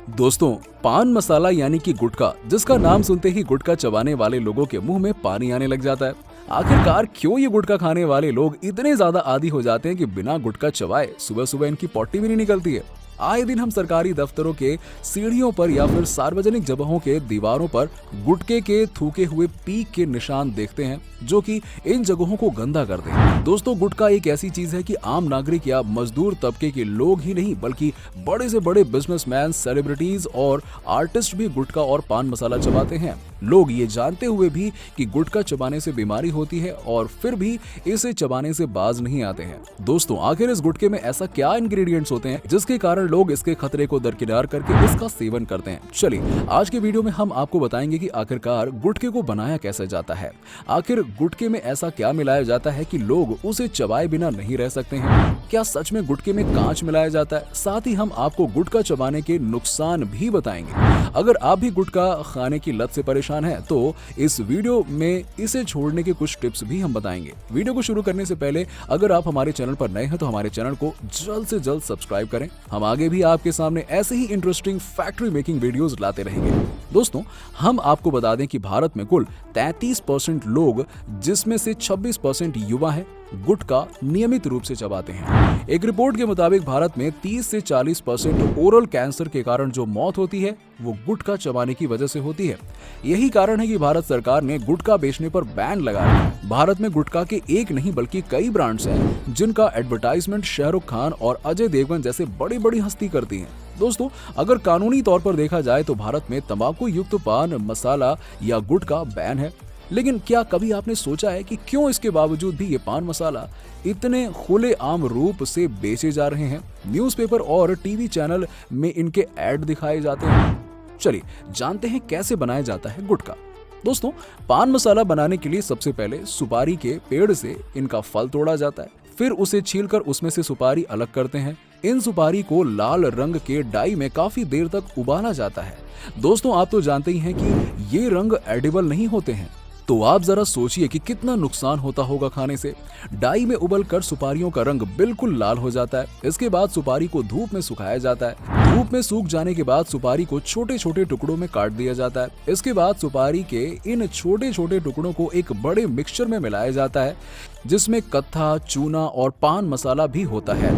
दोस्तों, पान मसाला यानी कि गुटखा, जिसका नाम सुनते ही गुटखा चबाने वाले लोगों के मुंह में पानी आने लग जाता है। आखिरकार क्यों ये गुटखा खाने वाले लोग इतने ज्यादा आदी हो जाते हैं कि बिना गुटखा चबाए सुबह सुबह इनकी पॉटी भी नहीं निकलती है। आए दिन हम सरकारी दफ्तरों के सीढ़ियों पर या फिर सार्वजनिक जगहों के दीवारों पर गुटखे के थूके हुए पीक के निशान देखते हैं, जो कि इन जगहों को गंदा करते हैं। दोस्तों, गुटखा एक ऐसी चीज है कि आम नागरिक या मजदूर तबके के लोग ही नहीं बल्कि बड़े से बड़े बिजनेसमैन, सेलिब्रिटीज और आर्टिस्ट भी गुटखा और पान मसाला चबाते हैं। लोग ये जानते हुए भी कि गुटखा चबाने से बीमारी होती है और फिर भी इसे चबाने से बाज नहीं आते हैं। दोस्तों, आखिर इस गुटखे में ऐसा क्या इंग्रेडिएंट्स होते हैं जिसके कारण लोग इसके खतरे को दरकिनार करके इसका सेवन करते हैं? चलिए, आज के वीडियो में हम आपको बताएंगे कि आखिरकार गुटखे को बनाया कैसे जाता है। आखिर गुटखे में ऐसा क्या मिलाया जाता है कि लोग उसे चबाए बिना नहीं रह सकते हैं? क्या सच में गुटखे में कांच मिलाया जाता है? साथ ही हम आपको गुटखा चबाने के नुकसान भी बताएंगे। अगर आप भी गुटखा खाने की लत से परेशान हैं, तो इस वीडियो में इसे छोड़ने के कुछ टिप्स भी हम बताएंगे। वीडियो को शुरू करने से पहले अगर आप हमारे चैनल पर नए हैं तो हमारे चैनल को जल्द से जल्द सब्सक्राइब करें। हम आगे भी आपके सामने ऐसे ही इंटरेस्टिंग फैक्ट्री मेकिंग वीडियोस लाते रहेंगे। दोस्तों, हम आपको बता दें कि भारत में कुल 33% लोग, जिसमें से 26% युवा हैं, गुटखा नियमित रूप से चबाते हैं। एक रिपोर्ट के मुताबिक भारत में 30 से 40% ओरल कैंसर के कारण जो मौत होती है वो गुटखा चबाने की वजह से होती है। यही कारण है कि भारत सरकार ने गुटखा बेचने पर बैन लगा रखा है। भारत में गुटखा के एक नहीं बल्कि कई ब्रांड्स हैं जिनका एडवर्टाइजमेंट शाहरुख खान और अजय देवगन जैसे बड़ी बड़ी हस्ती करती हैं। दोस्तों, अगर कानूनी तौर पर देखा जाए तो भारत में तंबाकू युक्त पान मसाला या गुटखा बैन है, लेकिन क्या कभी आपने सोचा है कि क्यों इसके बावजूद भी ये पान मसाला इतने खुले आम रूप से बेचे जा रहे हैं? न्यूज़पेपर और टीवी चैनल में इनके ऐड दिखाए जाते हैं। चलिए जानते हैं कैसे बनाया जाता है गुटखा। दोस्तों, पान मसाला बनाने के लिए सबसे पहले सुपारी के पेड़ से इनका फल तोड़ा जाता है, फिर उसे छीलकर उसमें से सुपारी अलग करते हैं। इन सुपारी को लाल रंग के डाई में काफी देर तक उबाला जाता है। दोस्तों, आप तो जानते ही हैं कि ये रंग एडिबल नहीं होते हैं, तो आप जरा सोचिए कि कितना नुकसान होता होगा खाने से। डाई में उबलकर सुपारियों का रंग बिल्कुल लाल हो जाता है। इसके बाद सुपारी को धूप में सुखाया जाता है। धूप में सूख जाने के बाद सुपारी को छोटे छोटे टुकड़ों में काट दिया जाता है। इसके बाद सुपारी के इन छोटे छोटे टुकड़ों को एक बड़े मिक्सचर में मिलाया जाता है, जिसमें कत्था, चूना और पान मसाला भी होता है।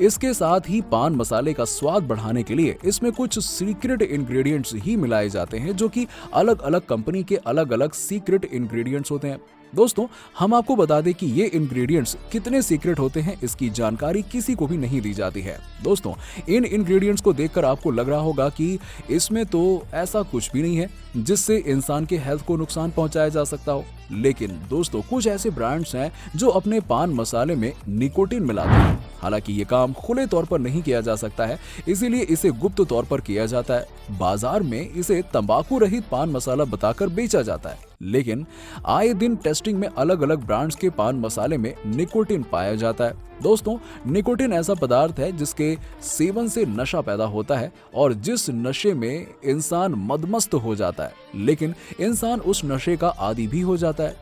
इसके साथ ही पान मसाले का स्वाद बढ़ाने के लिए इसमें कुछ सीक्रेट इंग्रेडिएंट्स ही मिलाए जाते हैं, जो कि अलग अलग कंपनी के अलग अलग सीक्रेट इंग्रेडिएंट्स होते हैं। दोस्तों, हम आपको बता दें कि ये इंग्रेडिएंट्स कितने सीक्रेट होते हैं, इसकी जानकारी किसी को भी नहीं दी जाती है। दोस्तों, इन इंग्रेडिएंट्स को देखकर आपको लग रहा होगा कि इसमें तो ऐसा कुछ भी नहीं है जिससे इंसान के हेल्थ को नुकसान पहुंचाया जा सकता हो। लेकिन दोस्तों, कुछ ऐसे ब्रांड्स हैं जो अपने पान मसाले में निकोटीन मिलाते हैं। हालांकि ये काम खुले तौर पर नहीं किया जा सकता है, इसीलिए इसे गुप्त तौर पर किया जाता है। बाजार में इसे तंबाकू रहित पान मसाला बताकर बेचा जाता है, लेकिन आए दिन टेस्टिंग में अलग अलग ब्रांड्स के पान मसाले में निकोटीन पाया जाता है। दोस्तों, निकोटीन ऐसा पदार्थ है जिसके सेवन से नशा पैदा होता है और जिस नशे में इंसान मदमस्त हो जाता है, लेकिन इंसान उस नशे का आदी भी हो जाता है।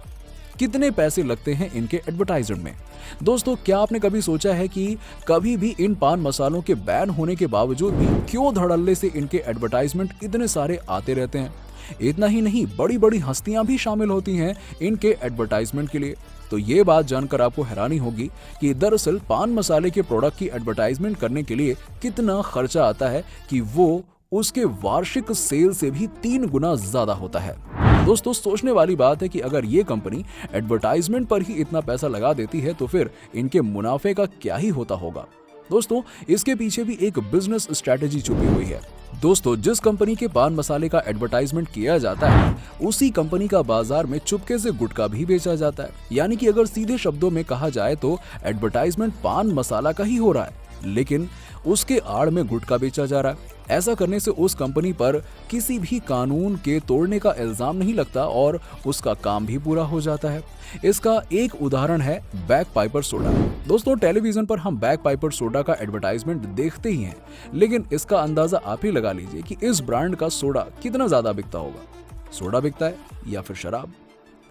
कितने पैसे लगते हैं इनके एडवर्टाइजमेंट में? दोस्तों, क्या आपने कभी सोचा है कि कभी भी इन पान मसालों के बैन होने के बावजूद भी क्यों धड़ल्ले से इनके एडवर्टाइजमेंट इतने सारे आते रहते हैं? इतना ही नहीं, बड़ी बड़ी हस्तियां भी शामिल होती हैं इनके एडवर्टाइजमेंट के लिए। तो ये बात जानकर आपको हैरानी होगी कि दरअसल पान मसाले के प्रोडक्ट की एडवर्टाइजमेंट करने के लिए कितना खर्चा आता है कि वो उसके वार्षिक सेल से भी 3 गुना ज्यादा होता है। दोस्तों, सोचने वाली बात है कि अगर ये कंपनी एडवर्टाइजमेंट पर ही इतना पैसा लगा देती है तो फिर इनके मुनाफे का क्या ही होता होगा। दोस्तों, इसके पीछे भी एक बिजनेस स्ट्रेटेजी छुपी हुई है। दोस्तों, जिस कंपनी के पान मसाले का एडवर्टाइजमेंट किया जाता है, उसी कंपनी का बाजार में चुपके से गुटखा भी बेचा जाता है। यानी कि अगर सीधे शब्दों में कहा जाए तो एडवर्टाइजमेंट पान मसाला का ही हो रहा है, लेकिन उसके आड़ में गुटखा बेचा जा रहा है। ऐसा करने से उस कंपनी पर किसी भी कानून के तोड़ने का इल्जाम नहीं लगता और उसका काम भी पूरा हो जाता है। इसका एक उदाहरण है बैक पाइपर सोडा। दोस्तों, टेलीविजन पर हम बैक पाइपर सोडा का एडवर्टाइजमेंट देखते ही हैं, लेकिन इसका अंदाजा आप ही लगा लीजिए कि इस ब्रांड का सोडा कितना ज्यादा बिकता होगा। सोडा बिकता है या फिर शराब?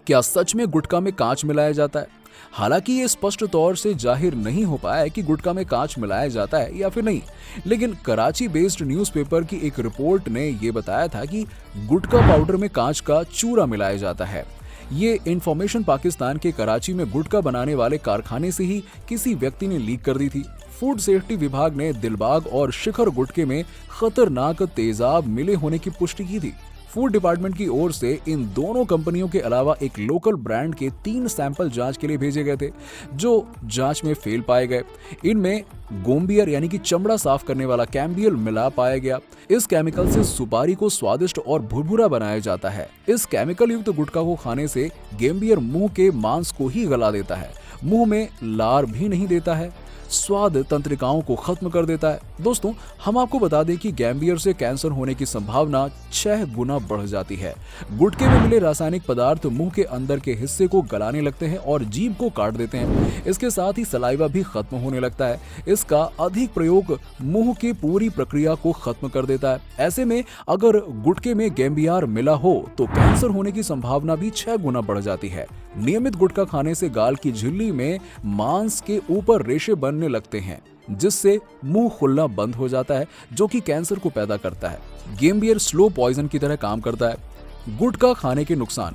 क्या सच में गुटखा में कांच मिलाया जाता है? हालांकि ये स्पष्ट तौर से जाहिर नहीं हो पाया है कि गुटखा में कांच मिलाया जाता है या फिर नहीं, लेकिन कराची बेस्ड न्यूज़पेपर की एक रिपोर्ट ने ये बताया था कि गुटखा पाउडर में कांच का चूरा मिलाया जाता है। ये इंफॉर्मेशन पाकिस्तान के कराची में गुटखा बनाने वाले कारखाने से ही किसी व्यक्ति ने लीक कर दी थी। फूड सेफ्टी विभाग ने दिलबाग और शिखर गुटखे में खतरनाक तेजाब मिले होने की पुष्टि की थी। फूड डिपार्टमेंट की ओर से इन दोनों कंपनियों के अलावा एक लोकल ब्रांड के 3 सैंपल जांच के लिए भेजे गए थे, जो जांच में फेल पाए गए। इनमें गोम्बियर यानी कि चमड़ा साफ करने वाला कैम्बियल मिला पाया गया। इस केमिकल से सुपारी को स्वादिष्ट और भुरभुरा बनाया जाता है। इस केमिकल युक्त गुटखा को खाने से गेम्बियर मुंह के मांस को ही गला देता है, मुंह में लार भी नहीं देता है, स्वाद तंत्रिकाओं को खत्म कर देता है। दोस्तों, हम आपको बता दें कि गैम्बियर से कैंसर होने की संभावना 6 गुना बढ़ जाती है। गुटखे में मिले रासायनिक पदार्थ मुंह के अंदर के हिस्से को गलाने लगते हैं और जीभ को काट देते हैं। इसके साथ ही सलाइवा भी खत्म होने लगता है। इसका अधिक प्रयोग मुंह की पूरी प्रक्रिया को खत्म कर देता है। ऐसे में अगर गुटखे में गैम्बियर मिला हो तो कैंसर होने की संभावना भी 6 गुना बढ़ जाती है। नियमित गुटखा खाने से गाल की झिल्ली में मांस के ऊपर रेशे बनने लगते हैं, जिससे मुंह खुलना बंद हो जाता है, जो कि कैंसर को पैदा करता है। गैम्बियर स्लो पॉइजन की तरह काम करता है। गुटखा खाने के नुकसान: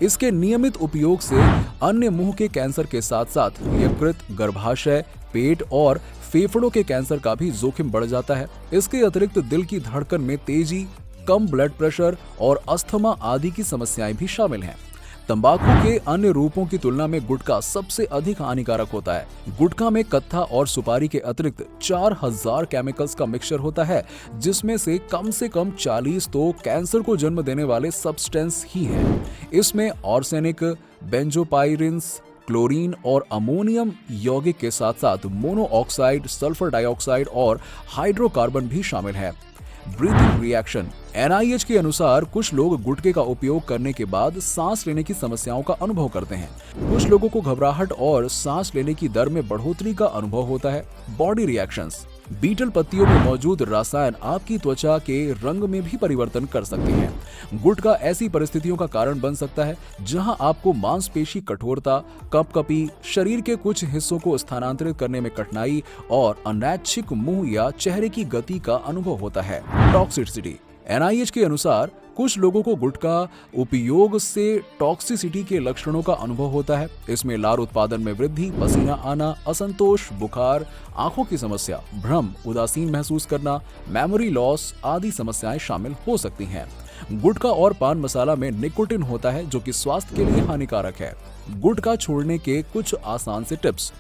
इसके नियमित उपयोग से अन्य मुंह के कैंसर के साथ साथ यकृत, गर्भाशय, पेट और फेफड़ों के कैंसर का भी जोखिम बढ़ जाता है। इसके अतिरिक्त दिल की धड़कन में तेजी, कम ब्लड प्रेशर और अस्थमा आदि की समस्याएं भी शामिल हैं। तंबाकू के अन्य रूपों की तुलना में गुटखा सबसे अधिक हानिकारक होता है। गुटखा में कत्था और सुपारी के अतिरिक्त 4000 केमिकल्स का मिक्सचर होता है, जिसमें से कम 40 तो कैंसर को जन्म देने वाले सब्सटेंस ही हैं। इसमें आर्सेनिक, बेंजोपायरिन्स, क्लोरीन और अमोनियम यौगिक के साथ साथ मोनो ऑक्साइड, सल्फर डाइऑक्साइड और हाइड्रोकार्बन भी शामिल है। ब्रीथिंग रिएक्शन: NIH के अनुसार कुछ लोग गुटखे का उपयोग करने के बाद सांस लेने की समस्याओं का अनुभव करते हैं। कुछ लोगों को घबराहट और सांस लेने की दर में बढ़ोतरी का अनुभव होता है। बॉडी रिएक्शंस: बीटल पत्तियों में मौजूद रसायन आपकी त्वचा के रंग में भी परिवर्तन कर सकते हैं। गुटखा ऐसी परिस्थितियों का कारण बन सकता है जहां आपको मांसपेशी कठोरता, कपकपी, शरीर के कुछ हिस्सों को स्थानांतरित करने में कठिनाई और अनैच्छिक मुंह या चेहरे की गति का अनुभव होता है। टॉक्सिसिटी: NIH के अनुसार कुछ लोगों को गुटखा उपयोग से टॉक्सिसिटी के लक्षणों का अनुभव होता है। इसमें लार उत्पादन में वृद्धि, पसीना आना, असंतोष, बुखार, आंखों की समस्या, भ्रम, उदासीन महसूस करना, मेमोरी लॉस आदि समस्याएं शामिल हो सकती हैं। गुटखा और पान मसाला में निकोटिन होता है, जो कि स्वास्थ्य के लिए हानिकारक है। गुटखा छोड़ने के कुछ आसान से टिप्स: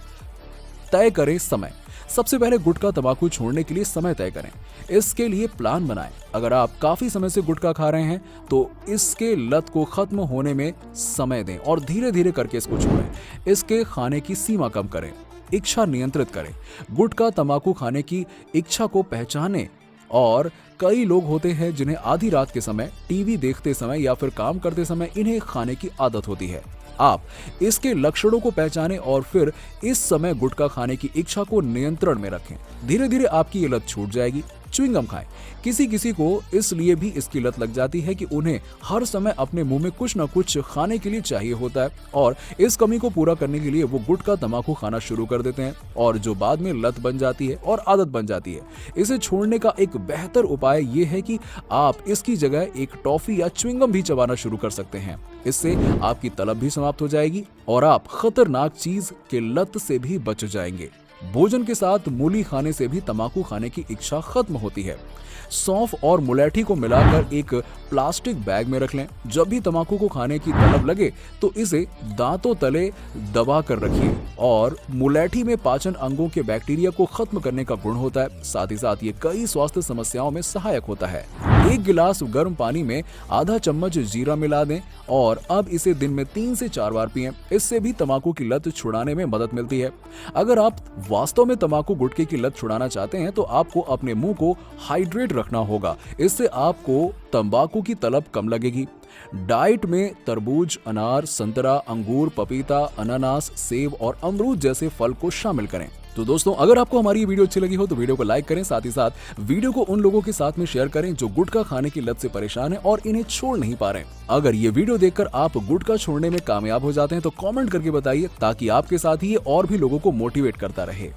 तय करें समय। सबसे पहले गुटखा तंबाकू छोड़ने के लिए समय तय करें। इसके लिए प्लान बनाएं। अगर आप काफी समय से गुटखा खा रहे हैं तो इसके लत को खत्म होने में समय दें और धीरे धीरे करके इसको छोड़ें। इसके खाने की सीमा कम करें। इच्छा नियंत्रित करें। गुटखा तंबाकू खाने की इच्छा को पहचानें। और कई लोग होते हैं जिन्हें आधी रात के समय, टीवी देखते समय या फिर काम करते समय इन्हें खाने की आदत होती है। आप इसके लक्षणों को पहचानें और फिर इस समय गुटखा खाने की इच्छा को नियंत्रण में रखें। धीरे धीरे आपकी ये लत छूट जाएगी। च्युइंगम खाएं। किसी किसी को इसलिए भी इसकी लत लग जाती है कि उन्हें हर समय अपने मुंह में कुछ न कुछ खाने के लिए चाहिए होता है और इस कमी को पूरा करने के लिए वो गुटखा तंबाकू खाना शुरू कर देते हैं और जो बाद में लत बन जाती है और आदत बन जाती है। इसे छोड़ने का एक बेहतर उपाय ये है कि आप इसकी जगह एक टॉफी या च्युइंगम भी चबाना शुरू कर सकते हैं। इससे आपकी तलब भी समाप्त हो जाएगी और आप खतरनाक चीज के लत से भी बच जाएंगे। भोजन के साथ मूली खाने से भी तंबाकू खाने की इच्छा खत्म होती है। सौंफ और मुलैठी को मिलाकर एक प्लास्टिक बैग में रख लें। जब भी तंबाकू को खाने की तलब लगे तो इसे दांतों तले दबा कर रखिए। और मुलैठी में पाचन अंगों के बैक्टीरिया को खत्म करने का गुण होता है। साथ ही साथ ये कई स्वास्थ्य समस्याओं में सहायक होता है। 1 गिलास गर्म पानी में आधा चम्मच जीरा मिला दें और अब इसे दिन में 3 से 4 बार पिएं। इससे भी तंबाकू की लत छुड़ाने में मदद मिलती है। अगर आप वास्तव में तंबाकू गुटखे की लत छुड़ाना चाहते हैं तो आपको अपने मुंह को हाइड्रेट रखना होगा। इससे आपको तंबाकू की तलब कम लगेगी। डाइट में तरबूज, अनार, संतरा, अंगूर, पपीता, अनानास, सेब और अमरूद जैसे फल को शामिल करें। तो दोस्तों, अगर आपको हमारी ये वीडियो अच्छी लगी हो तो वीडियो को लाइक करें, साथ ही साथ वीडियो को उन लोगों के साथ में शेयर करें जो गुटखा खाने की लत से परेशान हैं और इन्हें छोड़ नहीं पा रहे हैं। अगर ये वीडियो देखकर आप गुटखा छोड़ने में कामयाब हो जाते हैं तो कमेंट करके बताइए, ताकि आपके साथ ही ये और भी लोगों को मोटिवेट करता रहे।